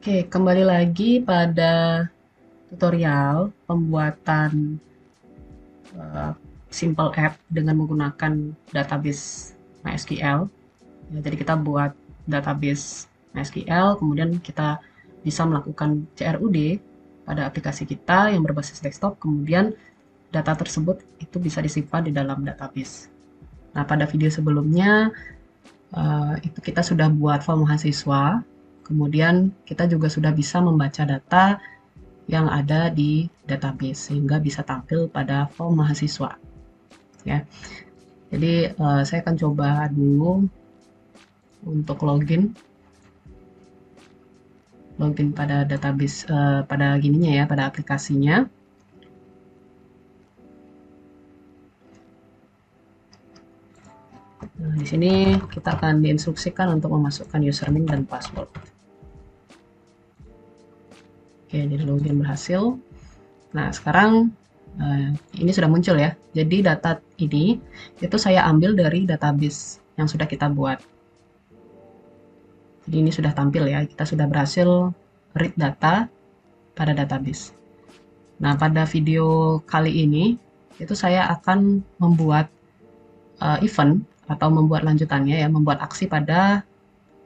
Oke, kembali lagi pada tutorial pembuatan uh, simple app dengan menggunakan database MySQL. Ya, jadi kita buat database MySQL, kemudian kita bisa melakukan CRUD pada aplikasi kita yang berbasis desktop, kemudian data tersebut itu bisa disimpan di dalam database. Nah, pada video sebelumnya itu kita sudah buat form mahasiswa, kemudian kita juga sudah bisa membaca data yang ada di database sehingga bisa tampil pada form mahasiswa ya. Jadi saya akan coba dulu untuk login pada database pada gininya ya, pada aplikasinya. Nah, di sini kita akan diinstruksikan untuk memasukkan username dan password. Oke, jadi login berhasil. Nah, sekarang ini sudah muncul ya. Jadi data ini itu saya ambil dari database yang sudah kita buat. Jadi ini sudah tampil ya, kita sudah berhasil read data pada database. Nah, pada video kali ini itu saya akan membuat event atau membuat lanjutannya ya, membuat aksi pada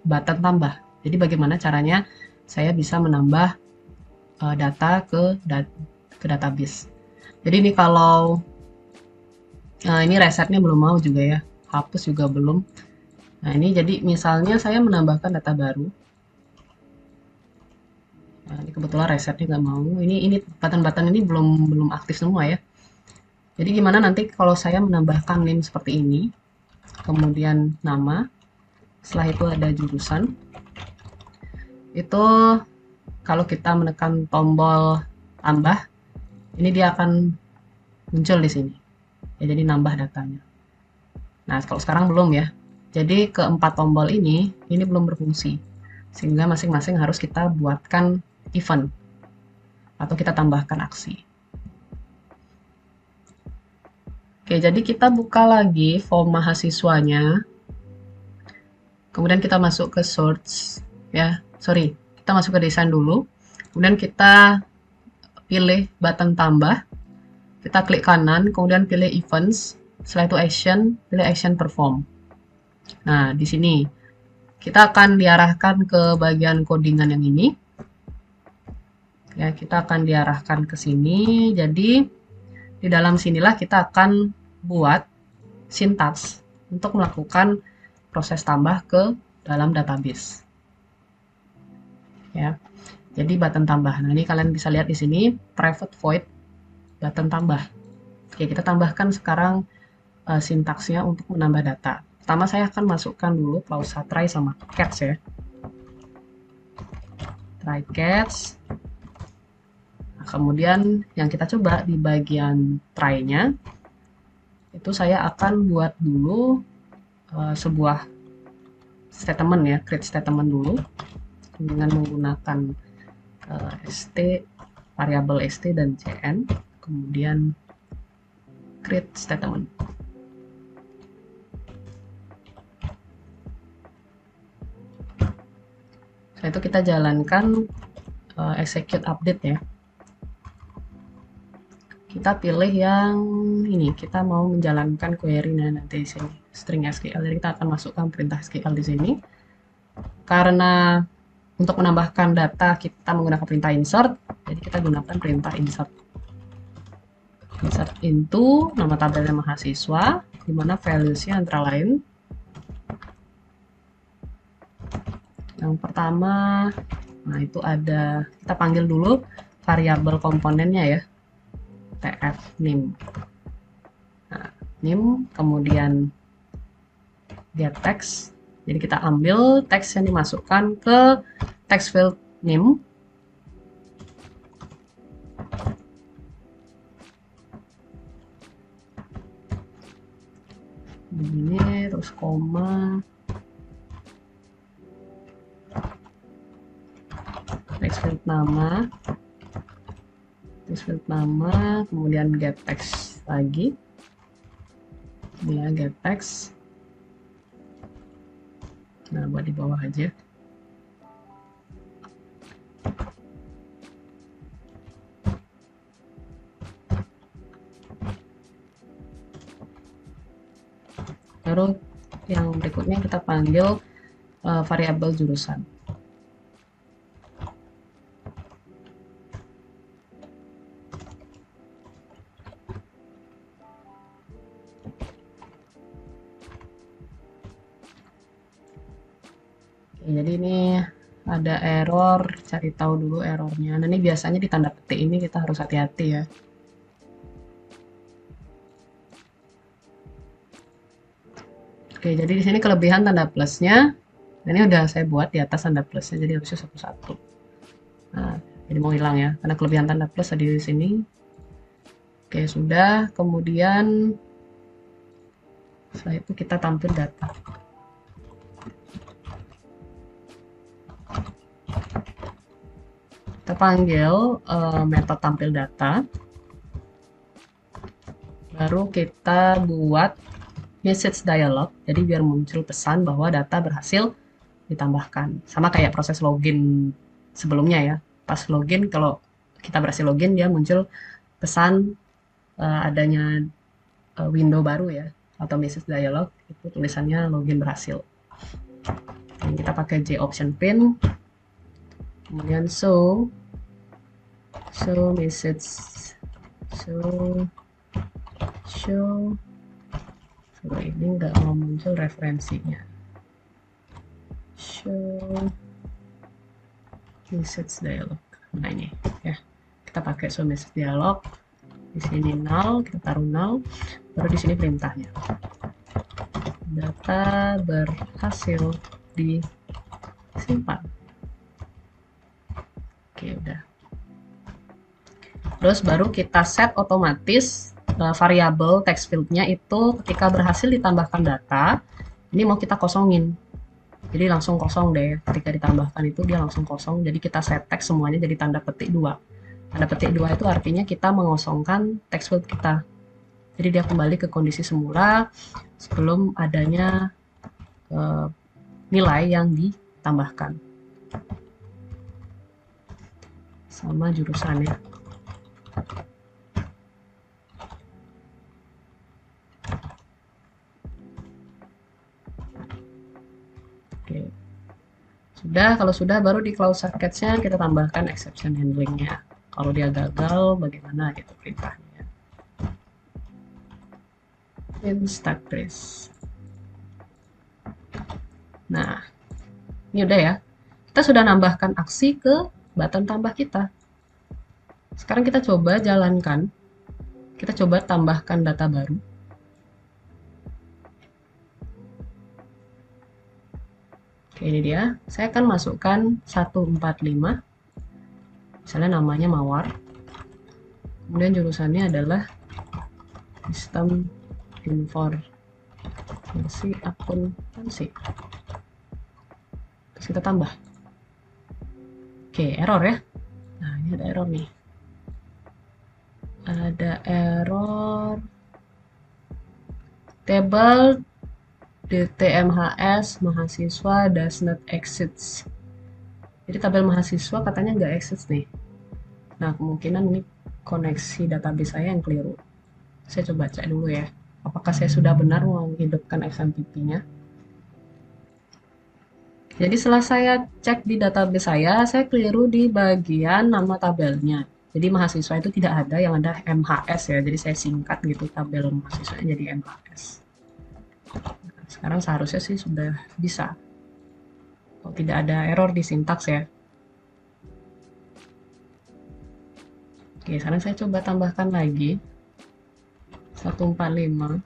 button tambah. Jadi bagaimana caranya saya bisa menambah data ke database. Jadi ini kalau ini resetnya belum mau juga ya, hapus juga belum. Nah, ini jadi misalnya saya menambahkan data baru. Nah, ini kebetulan resetnya nggak mau. Ini button-button ini belum aktif semua ya. Jadi gimana nanti kalau saya menambahkan name seperti ini, kemudian nama, setelah itu ada jurusan. Itu kalau kita menekan tombol tambah, ini dia akan muncul di sini. Ya, jadi nambah datanya. Nah, kalau sekarang belum ya. Jadi keempat tombol ini belum berfungsi. Sehingga masing-masing harus kita buatkan event atau kita tambahkan aksi. Oke, jadi kita buka lagi form mahasiswanya. Kemudian kita masuk ke search ya. Sorry, kita masuk ke desain dulu. Kemudian kita pilih button tambah. Kita klik kanan, kemudian pilih events. Setelah itu action, pilih action perform. Nah, di sini kita akan diarahkan ke bagian codingan yang ini. Ya, kita akan diarahkan ke sini. Jadi di dalam sinilah kita akan buat sintaks untuk melakukan proses tambah ke dalam database. Ya. Jadi button tambah. Nah, ini kalian bisa lihat di sini private void button tambah. Oke, kita tambahkan sekarang sintaksnya untuk menambah data. Pertama saya akan masukkan dulu klausa try sama catch ya. Try catch. Nah, kemudian yang kita coba di bagian try-nya itu saya akan buat dulu sebuah statement ya, create statement dulu dengan menggunakan st, variabel st dan cn, kemudian create statement. Setelah itu kita jalankan execute update ya. Kita pilih yang ini, kita mau menjalankan query nanti di sini string SQL. Jadi kita akan masukkan perintah SQL di sini. Karena untuk menambahkan data kita menggunakan perintah insert, jadi kita gunakan perintah insert. Insert into nama tabelnya mahasiswa, di mana values-nya antara lain yang pertama, nah itu ada, kita panggil dulu variabel komponennya ya, tf name. Nah, name, kemudian get text. Jadi kita ambil teks yang dimasukkan ke text field name. Begini, terus koma. Text field nama. Text field nama, kemudian get text lagi. Ya, get text. Nah, buat di bawah aja. Baru yang berikutnya kita panggil variabel jurusan. Oke, jadi ini ada error, cari tahu dulu errornya. Nah, ini biasanya di tanda petik ini kita harus hati-hati ya. Oke, jadi di sini kelebihan tanda plusnya. Ini udah saya buat di atas tanda plusnya, jadi harusnya satu-satu. Nah, jadi mau hilang ya, karena kelebihan tanda plus ada di sini. Oke, sudah. Kemudian setelah itu kita tampil data. Kita panggil metode tampil data. Baru kita buat message dialog, jadi biar muncul pesan bahwa data berhasil ditambahkan. Sama kayak proses login sebelumnya ya. Pas login, kalau kita berhasil login, dia muncul pesan adanya window baru ya, atau message dialog, itu tulisannya login berhasil. Dan kita pakai J option pin, kemudian show message, show ini nggak mau muncul referensinya, show message dialog. Nah ini ya, kita pakai show message dialog. Di sini null, kita taruh null. Baru di sini perintahnya, data berhasil disimpan. Oke, udah. Terus baru kita set otomatis variabel text fieldnya itu ketika berhasil ditambahkan data, ini mau kita kosongin. Jadi langsung kosong deh, ketika ditambahkan itu dia langsung kosong. Jadi kita set text semuanya jadi tanda petik 2. Tanda petik 2 itu artinya kita mengosongkan text field kita. Jadi dia kembali ke kondisi semula sebelum adanya nilai yang ditambahkan. Sama jurusannya. Oke. Sudah, kalau sudah baru di close circuits-nya kita tambahkan exception handling-nya. Kalau dia gagal, bagaimana gitu perintahnya. In stack trace. Nah, ini udah ya. Kita sudah nambahkan aksi ke button tambah kita. Sekarang kita coba jalankan. Kita coba tambahkan data baru. Oke, ini dia. Saya akan masukkan 145. Misalnya namanya Mawar. Kemudian jurusannya adalah sistem informasi akuntansi. Terus kita tambah. Oke, error ya. Nah, ini ada error nih. Ada error table DTMHS mahasiswa does not exist. Jadi tabel mahasiswa katanya nggak exist nih. Nah, kemungkinan ini koneksi database saya yang keliru. Saya coba cek dulu ya. Apakah saya sudah benar menghidupkan XMPP-nya. Jadi setelah saya cek di database saya keliru di bagian nama tabelnya. Jadi mahasiswa itu tidak ada, yang ada MHS ya. Jadi saya singkat gitu tabel mahasiswa jadi MHS. Nah, sekarang seharusnya sih sudah bisa. Kalau tidak ada error di sintaks ya. Oke, sekarang saya coba tambahkan lagi 145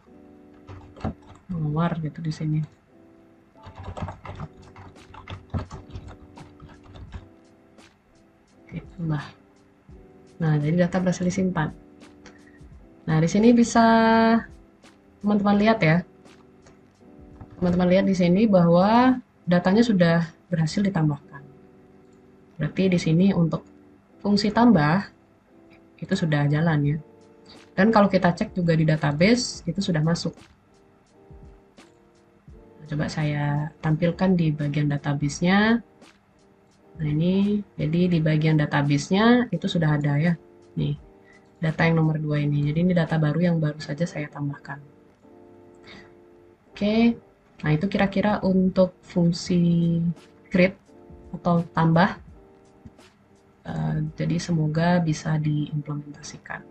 Mawar gitu di sini. Oke, tambah. Nah, jadi data berhasil disimpan. Nah, di sini bisa teman-teman lihat ya. Teman-teman lihat di sini bahwa datanya sudah berhasil ditambahkan. Berarti di sini untuk fungsi tambah itu sudah jalan ya. Dan kalau kita cek juga di database itu sudah masuk. Nah, coba saya tampilkan di bagian database-nya. Nah, ini jadi di bagian database-nya itu sudah ada ya. Nih, data yang nomor 2 ini. Jadi ini data baru yang baru saja saya tambahkan. Oke, nah itu kira-kira untuk fungsi create atau tambah. Jadi semoga bisa diimplementasikan.